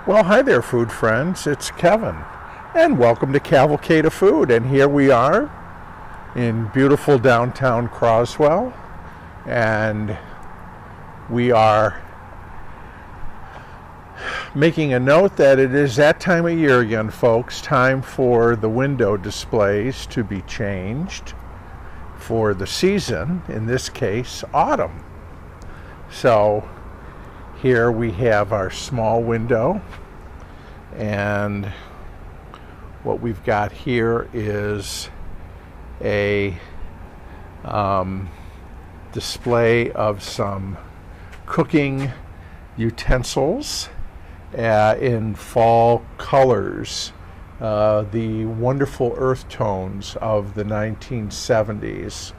Well, hi there, food friends. It's Kevin, and welcome to Cavalcade Food. And here we are in beautiful downtown Croswell, and we are making a note that it is that time of year again, folks. Time for the window displays to be changed for the season, in this case, autumn. So here we have our small window, and what we've got here is a display of some cooking utensils in fall colors, the wonderful earth tones of the 1970s.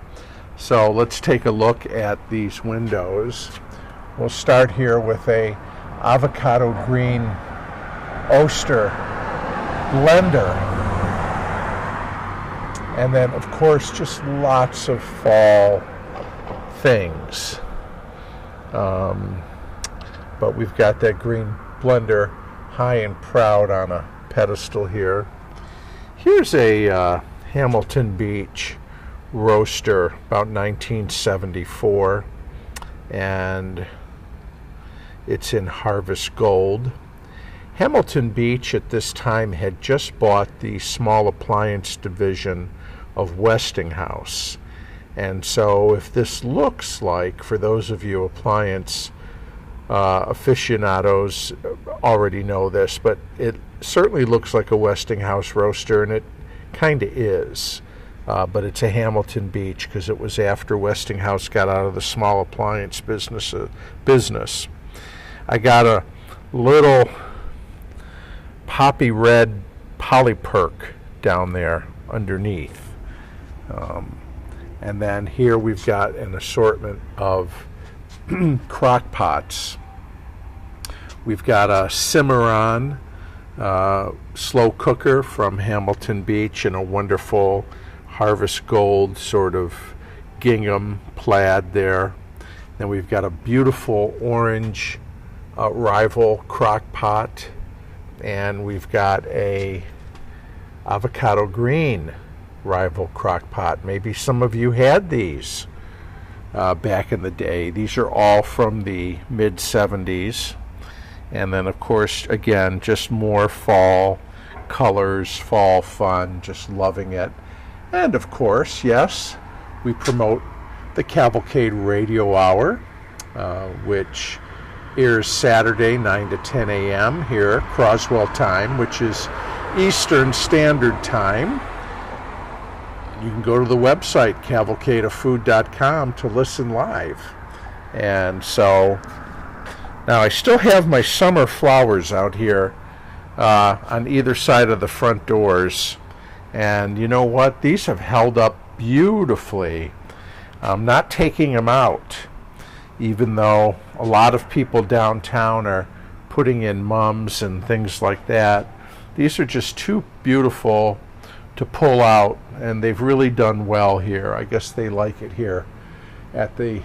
So let's take a look at these windows. We'll start here with a avocado green oyster blender. And then, of course, just lots of fall things. But we've got that green blender high and proud on a pedestal here. Here's a Hamilton Beach roaster, about 1974. And it's in harvest gold. Hamilton Beach at this time had just bought the small appliance division of Westinghouse. And so if this looks like, for those of you appliance aficionados already know this, but it certainly looks like a Westinghouse roaster, and it kind of is. But it's a Hamilton Beach because it was after Westinghouse got out of the small appliance business. I got a little poppy red polyperk down there underneath. And then here we've got an assortment of crock pots. We've got a Cimarron slow cooker from Hamilton Beach in a wonderful harvest gold sort of gingham plaid there. Then we've got a beautiful orange rival crock pot, and we've got a avocado green rival crock pot. Maybe some of you had these back in the day. These are all from the mid-70s. And then, of course, again, just more fall colors, fall fun, just loving it. And, of course, yes, we promote the Cavalcade Radio Hour, which airs Saturday, 9 to 10 a.m. here, Croswell time, which is Eastern Standard Time. You can go to the website, cavalcadefood.com, to listen live. And so, now I still have my summer flowers out here on either side of the front doors. And you know what? These have held up beautifully. I'm not taking them out, even though a lot of people downtown are putting in mums and things like that. These are just too beautiful to pull out, and they've really done well here. I guess they like it here at the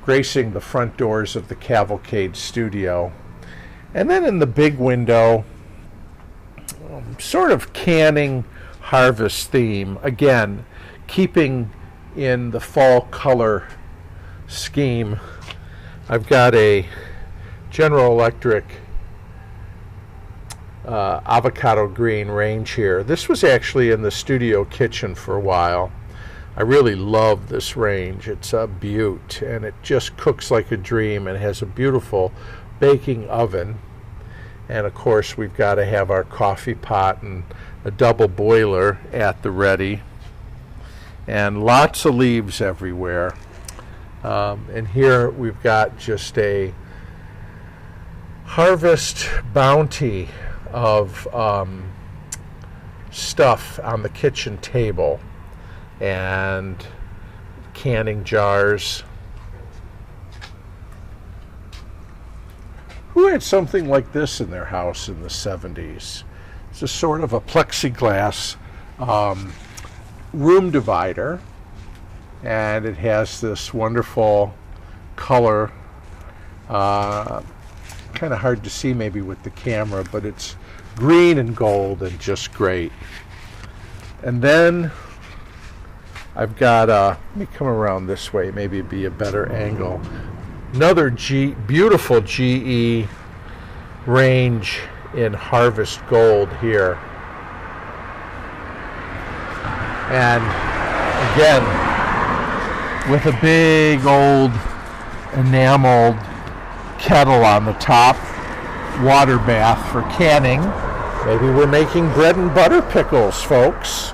gracing the front doors of the Cavalcade Studio. And then in the big window, sort of canning harvest theme, again keeping in the fall color scheme. I've got a General Electric avocado green range here. This was actually in the studio kitchen for a while. I really love this range. It's a beaut, and it just cooks like a dream, and has a beautiful baking oven. And of course, we've got to have our coffee pot and a double boiler at the ready, and lots of leaves everywhere. And here we've got just a harvest bounty of stuff on the kitchen table, and canning jars. Who had something like this in their house in the 70s? It's a sort of a plexiglass room divider, and it has this wonderful color kind of hard to see maybe with the camera, but it's green and gold and just great. And then I've got, let me come around this way, maybe it'd be a better angle. Another beautiful GE range in Harvest Gold here. And again, with a big old enameled kettle on the top, water bath for canning. Maybe we're making bread and butter pickles, folks,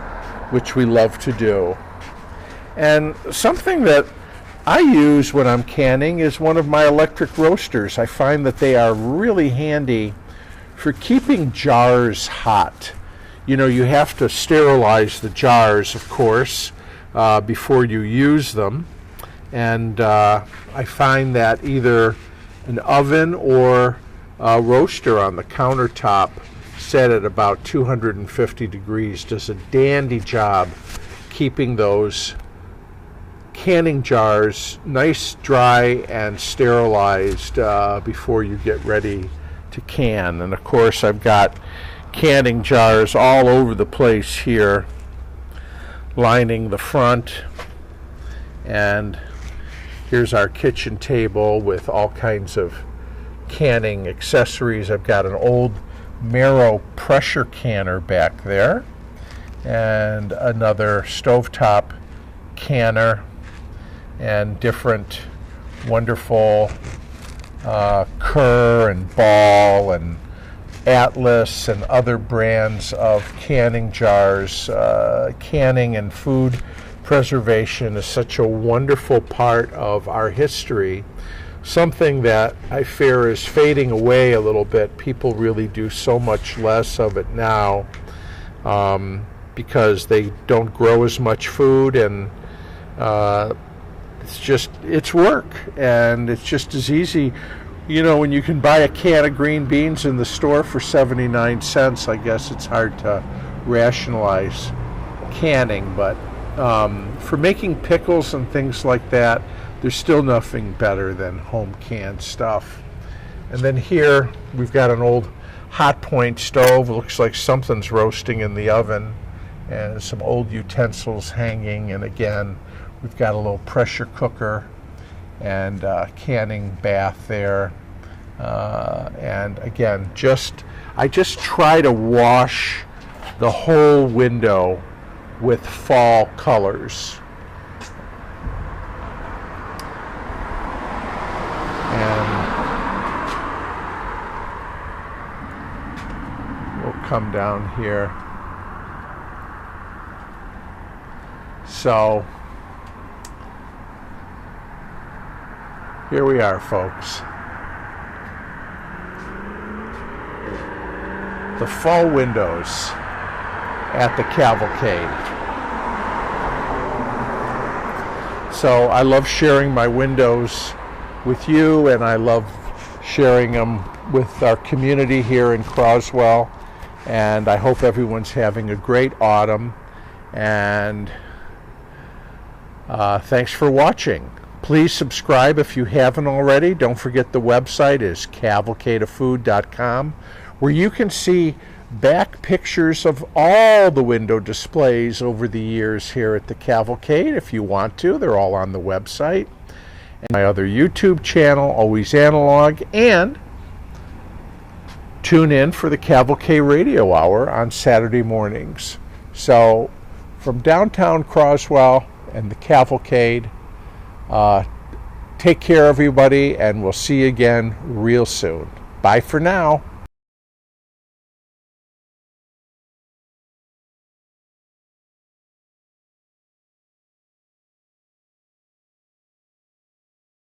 which we love to do. And something that I use when I'm canning is one of my electric roasters. I find that they are really handy for keeping jars hot. You know, you have to sterilize the jars, of course, before you use them. And I find that either an oven or a roaster on the countertop set at about 250 degrees does a dandy job keeping those canning jars nice, dry, and sterilized before you get ready to can. And of course, I've got canning jars all over the place here, lining the front. And here's our kitchen table with all kinds of canning accessories. I've got an old Marrow pressure canner back there, and another stovetop canner, and different wonderful Kerr and Ball and Atlas and other brands of canning jars. Canning and food preservation is such a wonderful part of our history, something that I fear is fading away a little bit. People really do so much less of it now because they don't grow as much food, and it's work, and it's just as easy. You know, when you can buy a can of green beans in the store for 79 cents, I guess it's hard to rationalize canning. But for making pickles and things like that, there's still nothing better than home canned stuff. And then here we've got an old hot point stove. It looks like something's roasting in the oven, and some old utensils hanging. And again, we've got a little pressure cooker and canning bath there. And again, I just try to wash the whole window with fall colors. And we'll come down here. So here we are, folks. The fall windows at the Cavalcade. So I love sharing my windows with you, and I love sharing them with our community here in Croswell. And I hope everyone's having a great autumn. And thanks for watching. Please subscribe if you haven't already. Don't forget the website is cavalcadefood.com, where you can see back pictures of all the window displays over the years here at the Cavalcade if you want to. They're all on the website. And my other YouTube channel, Always Analog, and tune in for the Cavalcade Radio Hour on Saturday mornings. So from downtown Croswell and the Cavalcade, take care, everybody, and we'll see you again real soon. Bye for now.